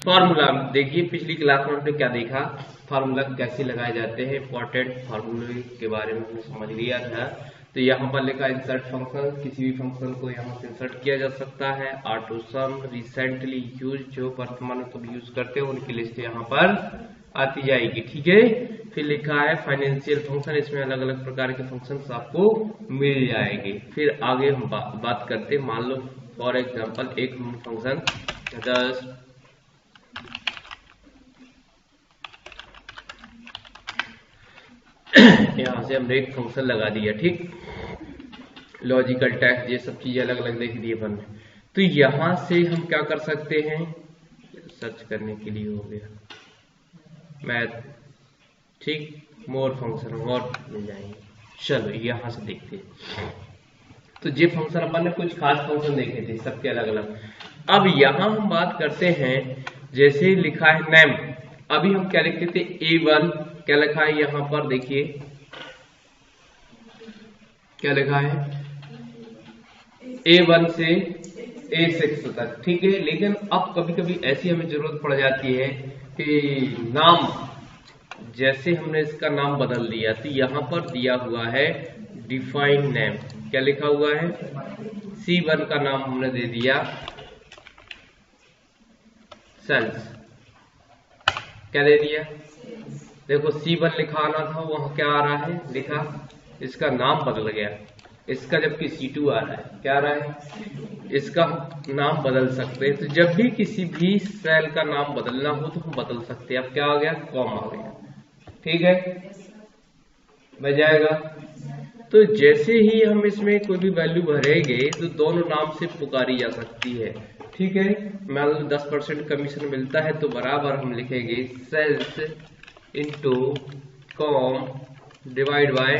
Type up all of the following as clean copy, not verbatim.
Formula देखिए, पिछली class में हमने क्या देखा, फार्मूला कैसे लगाए जाते हैं, इंपॉर्टेंट फार्मूले के बारे में हमने समझ लिया था। तो यहाँ पर लिखा इंसर्ट फंक्शन, किसी भी फंक्शन को यहाँ से इंसर्ट किया जा सकता है। ऑटो सम, रिसेंटली यूज, जो वर्तमान में तुम यूज करते हो उनकी लिस्ट यहाँ पर आती जाएगी, ठीक है। फिर लिखा है फाइनेंशियल फंक्शन, इसमें अलग अलग प्रकार के फंक्शन आपको मिल जाएंगे। फिर आगे हम बात करते हैं, मान लो फॉर एग्जाम्पल एक फंक्शन 10 यहाँ से हमने एक फंक्शन लगा दिया, ठीक, लॉजिकल टेक्स्ट, ये सब चीजें अलग अलग देख दी अपन ने। तो यहां से हम क्या कर सकते हैं, सर्च करने के लिए हो गया मैथ, ठीक, मोर फंक्शन और मिल जाएंगे। चलो यहां से देखते हैं। तो ये फंक्शन अपन ने कुछ खास फंक्शन देखे थे सबके अलग अलग। अब यहां हम बात करते हैं, जैसे लिखा है नेम, अभी हम क्या लिखते थे, A1, क्या लिखा है यहां पर देखिए, क्या लिखा है A1 से A6 तक, ठीक है। लेकिन अब कभी कभी ऐसी हमें जरूरत पड़ जाती है कि नाम, जैसे हमने इसका नाम बदल दिया, तो यहां पर दिया हुआ है डिफाइन नेम, क्या लिखा हुआ है, C1 का नाम हमने दे दिया सेल्स, क्या दे दिया, देखो C1 लिखा आना था, वहां क्या आ रहा है लिखा, इसका नाम बदल गया, इसका जबकि C2 आ रहा है, क्या आ रहा है, इसका नाम बदल सकते हैं। तो जब भी किसी भी सेल का नाम बदलना हो तो हम बदल सकते हैं। अब क्या आ गया, कॉम आ गया, ठीक है, बच जाएगा। तो जैसे ही हम इसमें कोई भी वैल्यू भरेंगे तो दोनों नाम से पुकारी जा सकती है, ठीक है। मान लो 10% कमीशन मिलता है तो बराबर हम लिखेंगे sales into com divide by,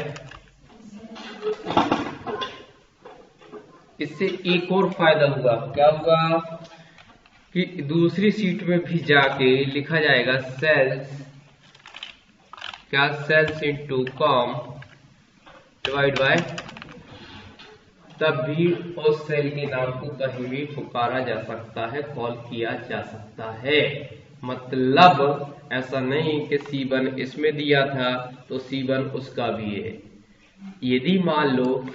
इससे एक और फायदा हुआ, क्या हुआ कि दूसरी सीट में भी जाके लिखा जाएगा सेल्स, क्या, sales into com divide by, तब भी उस सेल के नाम को कहीं भी पुकारा जा सकता है, कॉल किया जा सकता है। मतलब ऐसा नहीं कि C1 इसमें दिया था तो C1 उसका भी है। यदि मान लो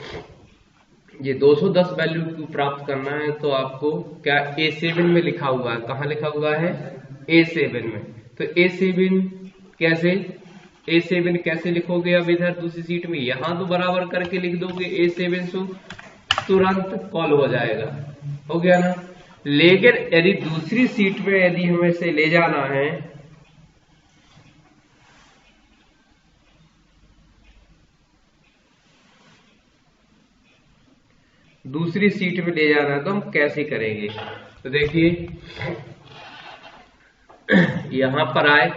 ये 210 वैल्यू को प्राप्त करना है तो आपको क्या A7 में लिखा हुआ है, कहाँ लिखा हुआ है, A7 में। तो A7 कैसे, A7 कैसे लिखोगे, अब इधर दूसरी सीट में यहां तो बराबर करके लिख दोगे A7 से तुरंत कॉल हो जाएगा, हो गया ना। लेकिन यदि दूसरी सीट में यदि हमें से ले जाना है, दूसरी सीट में ले जाना है तो हम कैसे करेंगे, तो देखिए यहां पर आए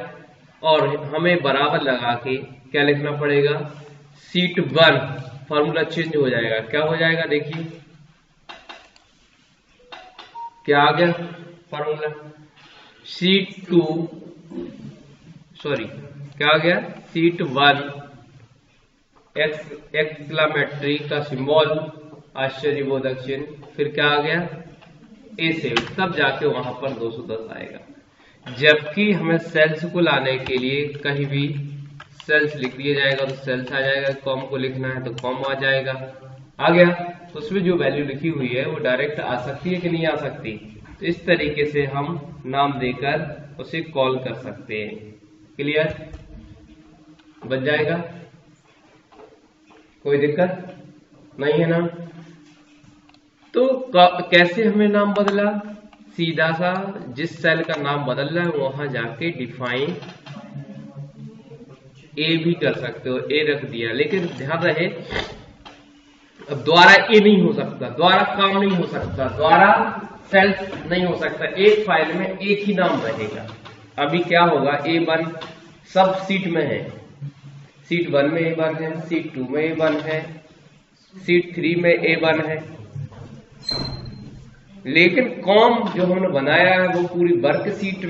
और हमें बराबर लगा के क्या लिखना पड़ेगा, सीट 1, फॉर्मूला चेंज हो जाएगा, क्या हो जाएगा, देखिए क्या आ गया फॉर्मूला, सीट 2, सॉरी क्या आ गया, सीट 1 एक्सक्लामेटरी का सिंबल, आश्चर्यबोधक चिन्ह, फिर क्या आ गया A7, तब जाके वहां पर 210 आएगा। जबकि हमें सेल्स को लाने के लिए कहीं भी सेल्स लिख दिया जाएगा तो सेल्स आ जाएगा, कॉम को लिखना है तो कॉम आ जाएगा, आ गया। तो उसमें जो वैल्यू लिखी हुई है वो डायरेक्ट आ सकती है कि नहीं आ सकती, तो इस तरीके से हम नाम देकर उसे कॉल कर सकते हैं, क्लियर, बच जाएगा, कोई दिक्कत नहीं है ना। तो कैसे हमें नाम बदला, सीधा सा जिस सेल का नाम बदल रहा है वहां जाके डिफाइन A भी कर सकते हो, A रख दिया, लेकिन ध्यान रहे अब द्वारा A नहीं हो सकता, द्वारा काम नहीं हो सकता, द्वारा सेल्स नहीं हो सकता, एक फाइल में एक ही नाम रहेगा। अभी क्या होगा, A1 सब सीट में है, सीट 1 में A1 है, सीट 2 में A1 है, सीट 3 में A1 है, लेकिन कॉम जो हमने बनाया है वो पूरी वर्क सीट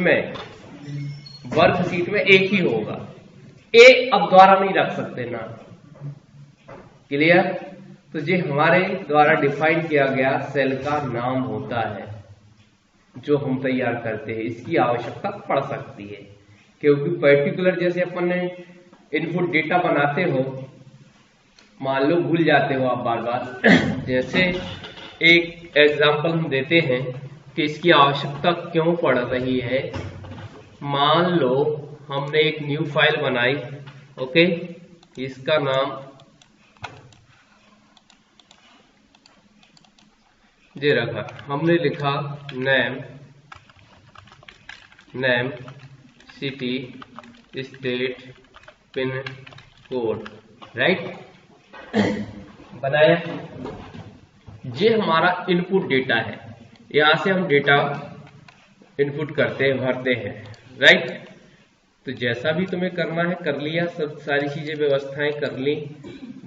में एक ही होगा, A अब द्वारा नहीं रख सकते ना, क्लियर। तो ये हमारे द्वारा डिफाइन किया गया सेल का नाम होता है, जो हम तैयार करते हैं इसकी आवश्यकता पड़ सकती है, क्योंकि पर्टिकुलर जैसे अपन ने इनपुट डेटा बनाते हो, मान लो भूल जाते हो आप बार बार जैसे एक एग्जांपल हम देते हैं कि इसकी आवश्यकता क्यों पड़ रही है। मान लो हमने एक न्यू फाइल बनाई, ओके, इसका नाम दे रखा, हमने लिखा name city state pin code, right, बनाया। ये हमारा इनपुट डेटा है, यहां से हम डेटा इनपुट करते हैं, भरते हैं, राइट। तो जैसा भी तुम्हें करना है कर लिया, सब सारी चीजें व्यवस्थाएं कर ली,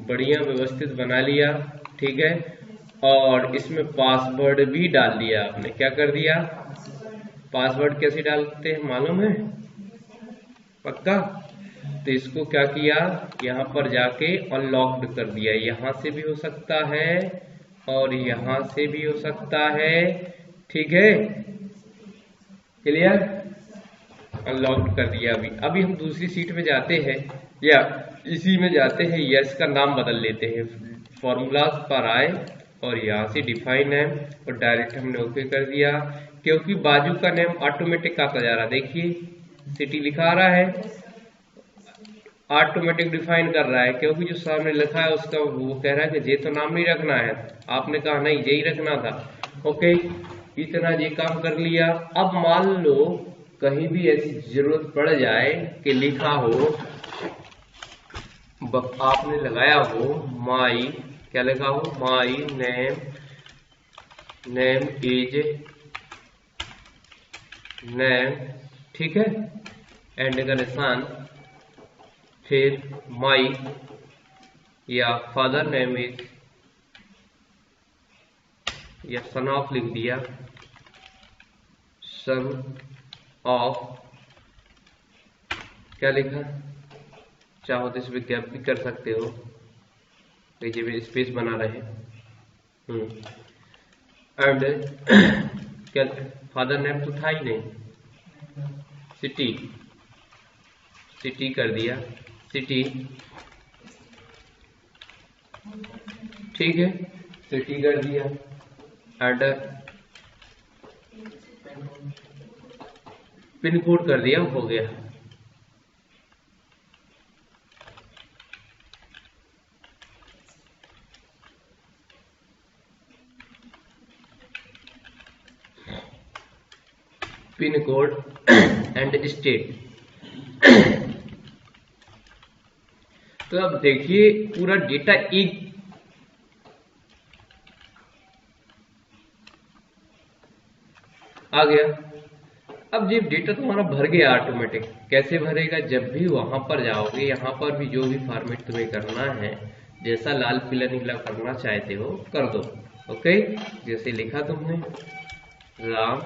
बढ़िया व्यवस्थित बना लिया, ठीक है। और इसमें पासवर्ड भी डाल दिया आपने, क्या कर दिया, पासवर्ड कैसे डालते हैं मालूम है, पक्का। तो इसको क्या किया, यहाँ पर जाके अनलॉक्ड कर दिया, यहाँ से भी हो सकता है और यहाँ से भी हो सकता है, ठीक है, क्लियर, अनलॉक्ड कर दिया। अभी हम दूसरी सीट में जाते हैं, या इसी में जाते हैं, या इसका नाम बदल लेते हैं, फॉर्मूलाज पर आए और यहाँ से डिफाइन नेम और डायरेक्ट हमने ओके कर दिया, क्योंकि बाजू का नेम ऑटोमेटिक आता जा रहा, देखिए सिटी लिखा आ रहा है, ऑटोमेटिक डिफाइन कर रहा है, क्योंकि जो सामने लिखा है उसका वो कह रहा है कि ये तो नाम नहीं रखना है, आपने कहा नहीं यही रखना था, ओके। इतना ये काम कर लिया। अब मान लो कहीं भी ऐसी जरूरत पड़ जाए कि लिखा हो, आपने लगाया हो माई, क्या लिखा हो, माई नेम इज नेम, ठीक है, एंड का निशान, फिर माई या फादर नेम इज, या सन ऑफ लिख दिया, सन ऑफ, क्या लिखा, चाहो तो इसमें गैप भी कर सकते हो, जब स्पेस बना रहे, एंड क्या, फादर नेम तो था ही नहीं, सिटी कर दिया, सिटी, ठीक है, सिटी कर दिया, एंड पिन कोड कर दिया, हो गया। Pin code and state. तो अब देखिए पूरा डेटा एक आ गया। अब ये डेटा तुम्हारा भर गया ऑटोमेटिक, कैसे भरेगा, जब भी वहां पर जाओगे, यहाँ पर भी जो भी फॉर्मेट तुम्हें करना है, जैसा लाल पीला नीला करना चाहते हो कर दो, ओके। जैसे लिखा तुमने राम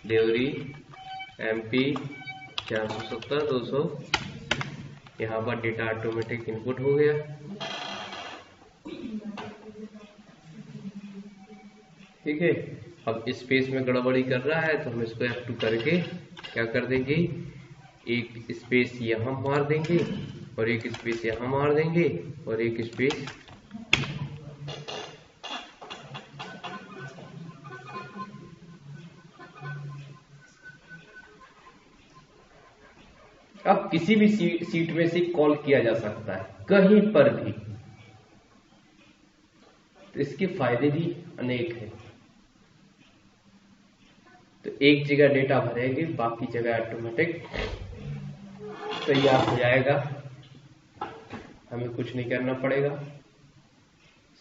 देवरी MP 470 200, यहाँ पर डेटा ऑटोमेटिक इनपुट हो गया, ठीक है। अब स्पेस में गड़बड़ी कर रहा है तो हम इसको F2 करके क्या कर देंगे, एक स्पेस यहाँ मार देंगे और एक स्पेस यहाँ मार देंगे और एक स्पेस, अब किसी भी सीट में से कॉल किया जा सकता है कहीं पर भी, तो इसके फायदे भी अनेक हैं। तो एक जगह डेटा भरेंगे, बाकी जगह ऑटोमेटिक तैयार हो जाएगा, हमें कुछ नहीं करना पड़ेगा,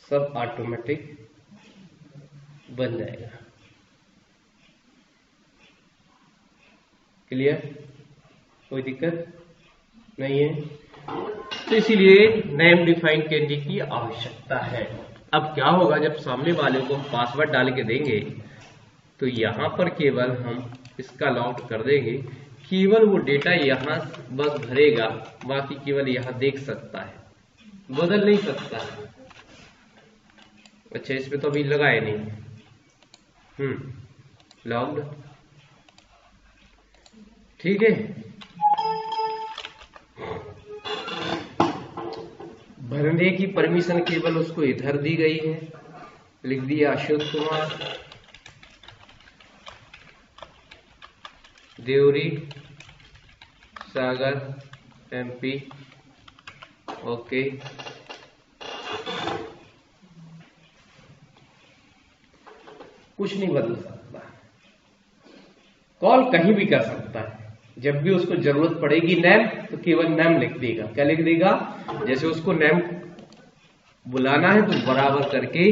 सब ऑटोमेटिक बन जाएगा, क्लियर, कोई दिक्कत नहीं है। तो इसीलिए नेम डिफाइन करने की आवश्यकता है। अब क्या होगा, जब सामने वाले को हम पासवर्ड डाल के देंगे तो यहाँ पर केवल हम इसका लॉक कर देंगे, केवल वो डेटा यहाँ बस भरेगा, बाकी केवल यहाँ देख सकता है, बदल नहीं सकता है। अच्छा, इसमें तो अभी लगाए नहीं, लॉग्ड। ठीक है, भरने की परमिशन केवल उसको इधर दी गई है, लिख दिया अशोक कुमार, देवरी सागर MP। ओके, कुछ नहीं बदल सकता, कॉल कहीं भी कर सकता है, जब भी उसको जरूरत पड़ेगी नेम तो केवल नेम लिख देगा। क्या लिख देगा? जैसे उसको नेम बुलाना है तो बराबर करके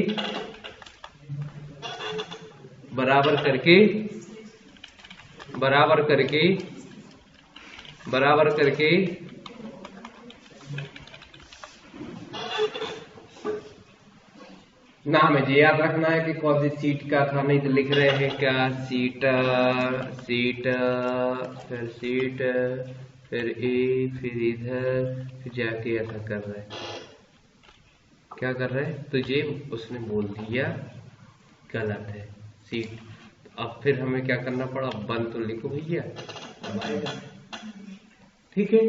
बराबर करके बराबर करके बराबर करके नाम है, ये याद रखना है कि कौन सी सीट का था, नहीं तो लिख रहे हैं क्या सीट सीट फिर सीट फिर ए फिर इधर फिर जाके ऐसा कर रहा है। क्या कर रहा है? तुझे उसने बोल दिया गलत है सीट, अब फिर हमें क्या करना पड़ा? बंद तो लिखो भैया, ठीक है।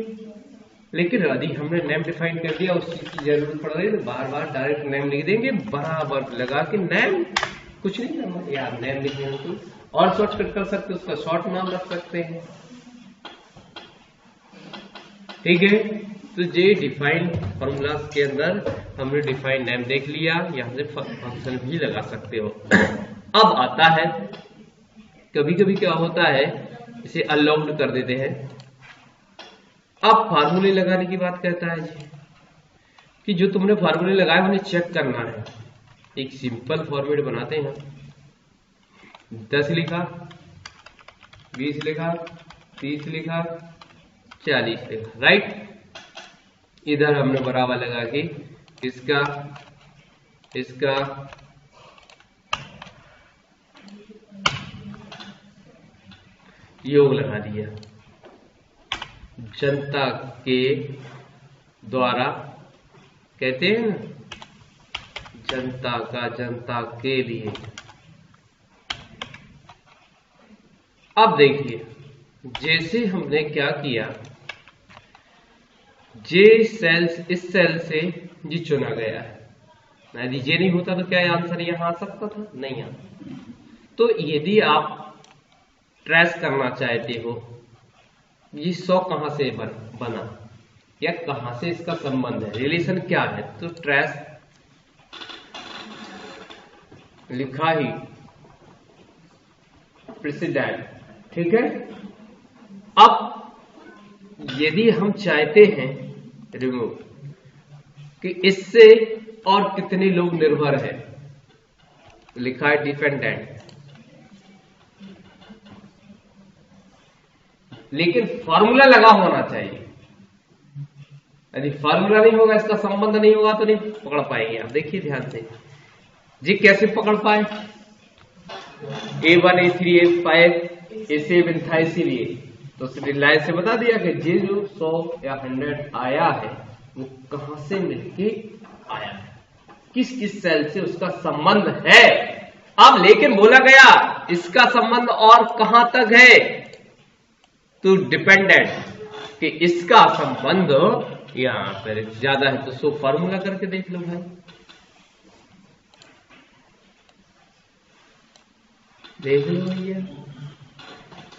लेकिन यदि हमने नेम डिफाइन कर दिया, उस चीज की जरूरत पड़ रही है तो बार बार डायरेक्ट नेम लिख देंगे, बराबर लगा के नेम, कुछ नहीं करना यार, नेम लिखने तो और शॉर्टकट कर सकते, उसका शॉर्ट नाम रख सकते हैं। ठीक है, तो ये डिफाइन फॉर्मूला के अंदर हमने डिफाइन नेम देख लिया, यहां से फंक्शन भी लगा सकते हो। अब आता है, कभी कभी क्या होता है, इसे अनलॉक्ड कर देते हैं। अब फार्मूले लगाने की बात कहता है जी, कि जो तुमने फार्मूले लगाए उन्हें चेक करना है। एक सिंपल फॉर्मेट बनाते हैं, 10 लिखा, 20 लिखा, 30 लिखा, 40 लिखा, राइट। इधर हमने बराबर लगा के इसका इसका योग लगा दिया, जनता के द्वारा, कहते हैं ना, जनता का, जनता के लिए। अब देखिए, जैसे हमने क्या किया, जे सेल्स, इस सेल से जी चुना गया है, यदि जे नहीं होता तो क्या आंसर यहां आ सकता था? नहीं आता। तो यदि आप ट्रेस करना चाहते हो ये 100 कहां से बना या कहां से इसका संबंध है, रिलेशन क्या है, तो ट्रेस लिखा ही प्रेसिडेंट, ठीक है। अब यदि हम चाहते हैं रिमूव कि इससे और कितने लोग निर्भर है, लिखा है डिपेंडेंट, लेकिन फॉर्मूला लगा होना चाहिए। यदि फॉर्मूला नहीं होगा, इसका संबंध नहीं होगा तो नहीं पकड़ पाएंगे आप। देखिए ध्यान से, जी कैसे पकड़ पाए, A1 A3 A5 A7 था, इसीलिए तो लाइन से बता दिया कि जे जो 100 या 100 आया है वो कहां से मिलके आया है, किस किस सेल से उसका संबंध है। अब लेकिन बोला गया इसका संबंध और कहां तक है, तो डिपेंडेंट कि इसका संबंध यहां पर ज्यादा है, तो सो फॉर्मूला करके देख लो भाई। देख लो भैया,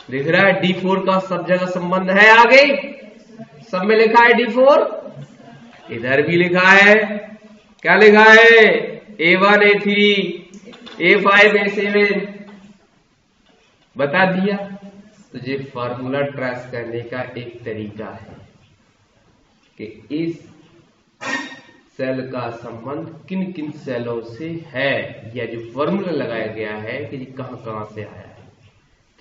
दिख रहा है D4 का सब जगह संबंध है, आ गई, सब में लिखा है D4, इधर भी लिखा है, क्या लिखा है, A1 A3 A5 A7 बता दिया। तो ये फॉर्मूला ट्रेस करने का एक तरीका है कि इस सेल का संबंध किन किन सेलों से है, या जो फॉर्मूला लगाया गया है कि ये कहां कहां से आया है।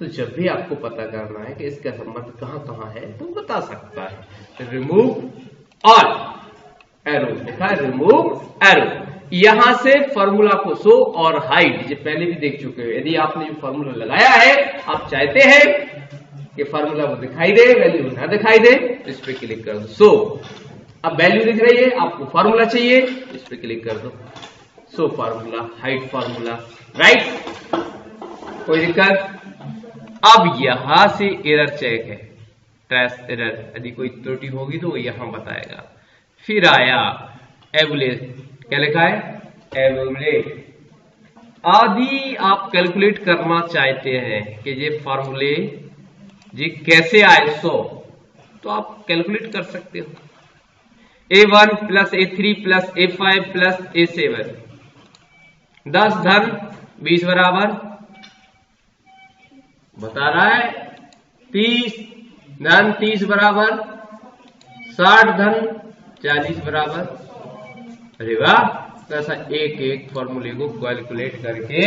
तो जब भी आपको पता करना है कि इसका संबंध कहां कहां है तो बता सकता है। रिमूव ऑल एरो लिखा है, रिमूव एरो, यहां से फॉर्मूला को शो और हाइड, ये पहले भी देख चुके हो। यदि आपने जो फॉर्मूला लगाया है, आप चाहते हैं कि फॉर्मूला को दिखाई दे, वैल्यू ना दिखाई दे, इस पे क्लिक कर दो। सो अब वैल्यू दिख रही है, आपको फॉर्मूला चाहिए, इस पे क्लिक कर दो, so formula, hide formula, right. कोई दिक्कत? अब यहां से एरर चेक है, ट्रेस एरर, यदि कोई त्रुटि होगी तो वो यहां बताएगा। फिर आया एवुलेट, क्या लिखा है? एवुलेट। आदि आप कैलकुलेट करना चाहते हैं कि ये फार्मूले जी कैसे आए 100, तो आप कैलकुलेट कर सकते हो। A1 plus A3 plus A5 plus A7, 10 धन 20 बराबर बता रहा है 30 धन 30 बराबर 60 धन 40 बराबर। अरे वाह, तो ऐसा एक एक फॉर्मूले को कैलकुलेट करके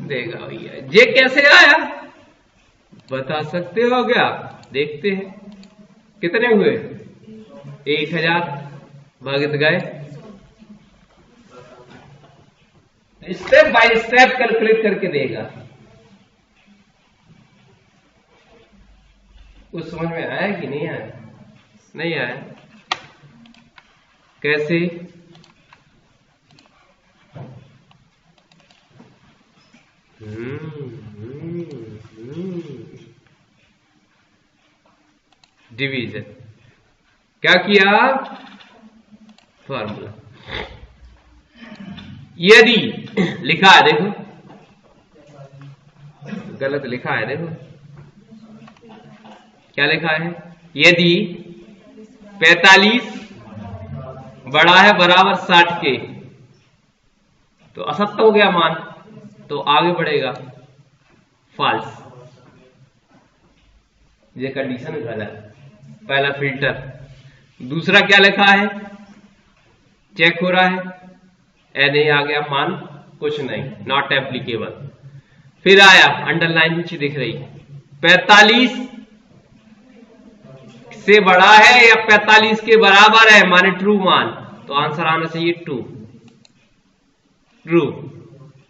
देगा भैया। ये कैसे आया बता सकते हो क्या? देखते हैं कितने हुए, 1000 भागित गए। स्टेप बाय स्टेप कैलकुलेट करके देगा। कुछ समझ में आया कि नहीं आया? नहीं आया? कैसे? डिवीजन। क्या किया? फॉर्मूला। यदि लिखा है, देखो गलत लिखा है, देखो क्या लिखा है? यदि 45 बड़ा है बराबर 60 के, तो असत्य हो गया मान, तो आगे बढ़ेगा फॉल्स। ये कंडीशन गलत, पहला फिल्टर। दूसरा क्या लिखा है? चेक हो रहा है, नहीं आ गया मान, कुछ नहीं, नॉट एप्लीकेबल। फिर आया अंडरलाइन नीचे दिख रही, 45 से बड़ा है या 45 के बराबर है, माने ट्रू मान, तो आंसर आना चाहिए ट्रू।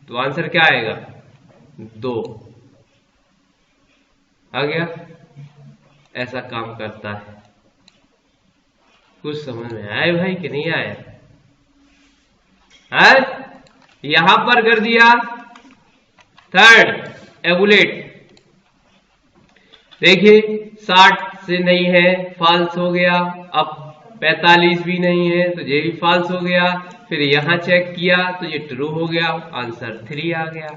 तो आंसर क्या आएगा? 2 आ गया। ऐसा काम करता है। कुछ समझ में आए भाई कि नहीं आया? है? यहां पर कर दिया थर्ड एवुलेट। देखिए 60 से नहीं है, फॉल्स हो गया। अब 45 भी नहीं है तो ये भी फॉल्स हो गया। फिर यहां चेक किया तो ये ट्रू हो गया, आंसर 3 आ गया।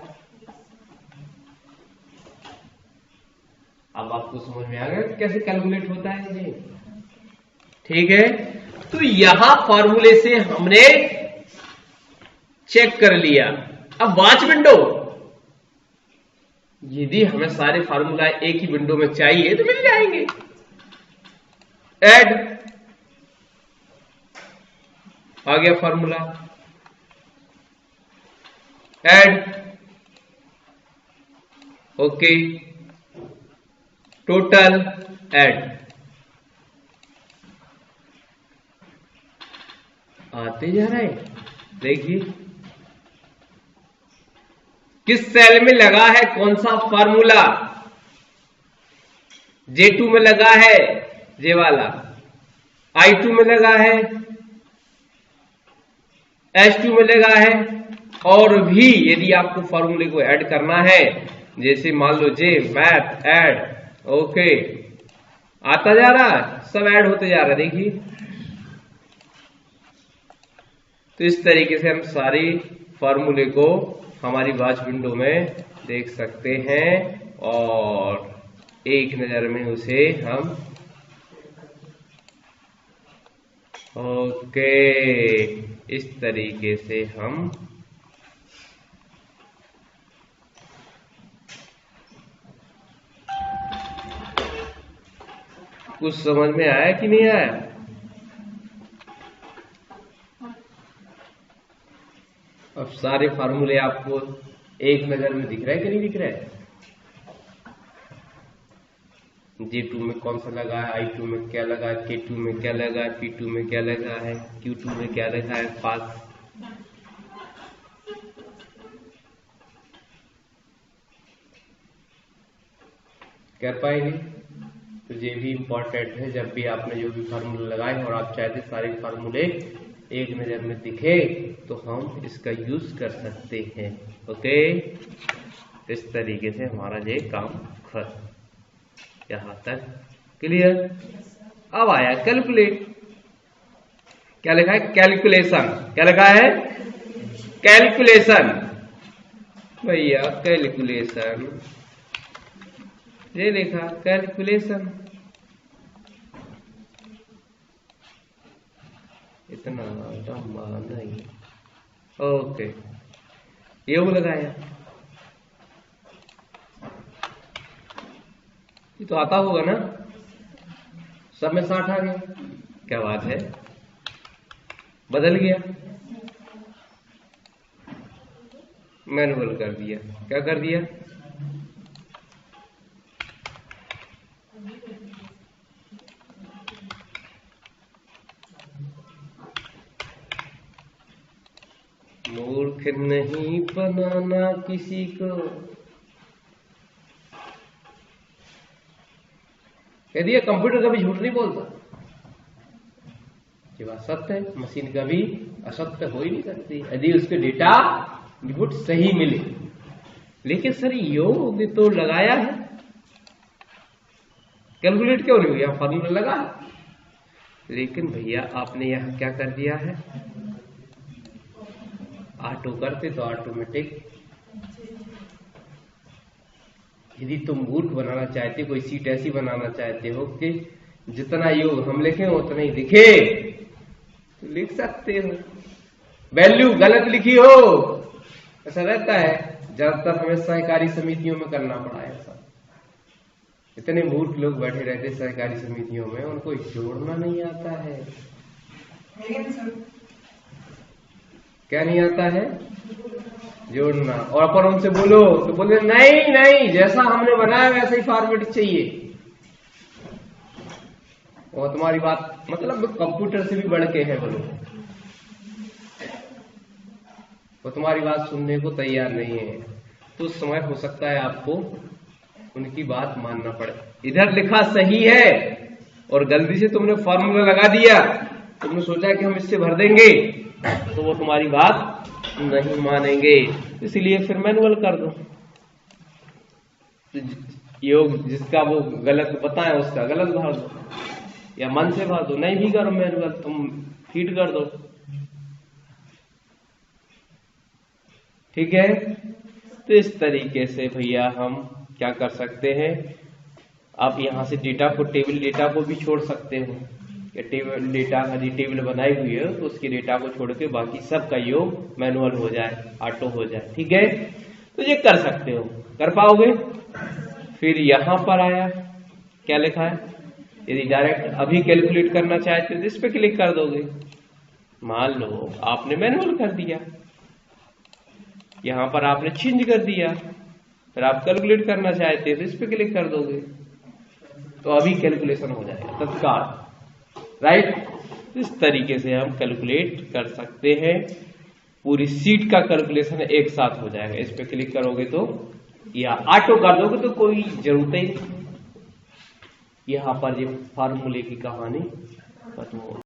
अब आपको समझ में आ गया कैसे कैलकुलेट होता है जी? ठीक है, तो यहां फॉर्मूले से हमने चेक कर लिया। अब वॉच विंडो, यदि हमें सारे फार्मूला एक ही विंडो में चाहिए तो मिल जाएंगे। ऐड आ गया formula, add, okay, total, add, आते जा रहा है। देखिए किस सेल में लगा है कौन सा फार्मूला? J2 में लगा है, जे वाला, I2 में लगा है, H2 में लगा है। और भी यदि आपको फॉर्मूले को ऐड करना है, जैसे मान लो जे मैथ ऐड, ओके, आता जा रहा है, सब ऐड होते जा रहा है। देखिए तो इस तरीके से हम सारी फॉर्मूले को हमारी वॉच विंडो में देख सकते हैं और एक नजर में उसे हम, ओके, इस तरीके से हम कुछ समझ में आया कि नहीं आया? अब सारे फार्मूले आपको एक नजर में दिख रहा है कि नहीं दिख रहा है? J2 में कौन सा लगा है, I2 में क्या लगा है, K2 में क्या लगा है, P2 में क्या लगा है, Q2 में क्या लगा है, पास। कर पाएंगे? तो ये भी इंपॉर्टेंट है, जब भी आपने जो भी फार्मूला लगाए और आप चाहते सारे फार्मूले एक नजर में दिखे तो हम इसका यूज कर सकते हैं। ओके। इस तरीके से हमारा ये काम खत्म। यहां तक क्लियर। अब आया कैलकुलेट। क्या लिखा है? कैलकुलेशन। क्या लिखा है? कैलकुलेशन। भैया कैलकुलेशन, ये लिखा कैलकुलेशन। इतना लंबा नहीं। ओके, योग लगाया। ये तो आता होगा ना, सब में 60 आ गया। क्या बात है, बदल गया, मैनुअल कर दिया। क्या कर दिया? मूर्ख नहीं बनाना किसी को। कह दिया कंप्यूटर कभी झूठ नहीं बोलता। ये बात सत्य है, मशीन कभी असत्य हो ही नहीं सकती यदि उसके डेटा इनपुट सही मिले। लेकिन सर योग तो लगाया है, कैलकुलेट क्यों नहीं हुआ? फॉर्मूला लगा, लेकिन भैया आपने यहां क्या कर दिया है? ऑटो करते तो ऑटोमेटिक। यदि तुम मूर्ख बनाना चाहते, कोई सीट ऐसी बनाना चाहते हो कि जितना योग हम लिखे उतना ही दिखे, तो लिख सकते हो। वैल्यू गलत लिखी हो, ऐसा रहता है। ज्यादातर हमें सहकारी समितियों में करना पड़ा है ऐसा। इतने मूर्ख लोग बैठे रहते सहकारी समितियों में, उनको जोड़ना नहीं आता है। क्या नहीं आता है? जोड़ना। और अपन उनसे बोलो तो बोले नहीं नहीं, जैसा हमने बनाया वैसा ही फॉर्मेट चाहिए। और तुम्हारी बात मतलब कंप्यूटर से भी बढ़ के है बोलो, वो तुम्हारी बात सुनने को तैयार नहीं है। तो उस समय हो सकता है आपको उनकी बात मानना पड़े। इधर लिखा सही है और गलती से तुमने फॉर्मूला लगा दिया, तुमने सोचा कि हम इससे भर देंगे, तो वो तुम्हारी बात नहीं मानेंगे। इसलिए फिर मैनुअल कर दो। योग जिसका वो गलत बताए उसका गलत भर दो, या मन से भर दो। नहीं भी करो मैनुअल, तुम फीड कर दो। ठीक है। तो इस तरीके से भैया हम क्या कर सकते हैं? आप यहां से डेटा को, टेबल डेटा को भी छोड़ सकते हो। या टेबल डेटा, यदि टेबल बनाई हुई है तो उसकी डेटा को छोड़ के बाकी सब का योग मैनुअल हो जाए, ऑटो हो जाए। ठीक है, तो ये कर सकते हो, कर पाओगे। फिर यहां पर आया, क्या लिखा है? यदि डायरेक्ट अभी कैलकुलेट करना चाहते हो तो इस पे क्लिक कर दोगे। मान लो आपने मैनुअल कर दिया, यहां पर आपने चेंज कर दिया, फिर आप कैलकुलेट करना चाहते हो तो इस पे क्लिक कर दोगे, तो अभी कैलकुलेशन हो जाएगा तत्काल। राइट। इस तरीके से हम कैलकुलेट कर सकते हैं। पूरी सीट का कैलकुलेशन एक साथ हो जाएगा। इस पे क्लिक करोगे तो, या ऑटो कर दोगे तो कोई जरूरत ही नहीं। यहां पर ये फार्मूले की कहानी खत्म हो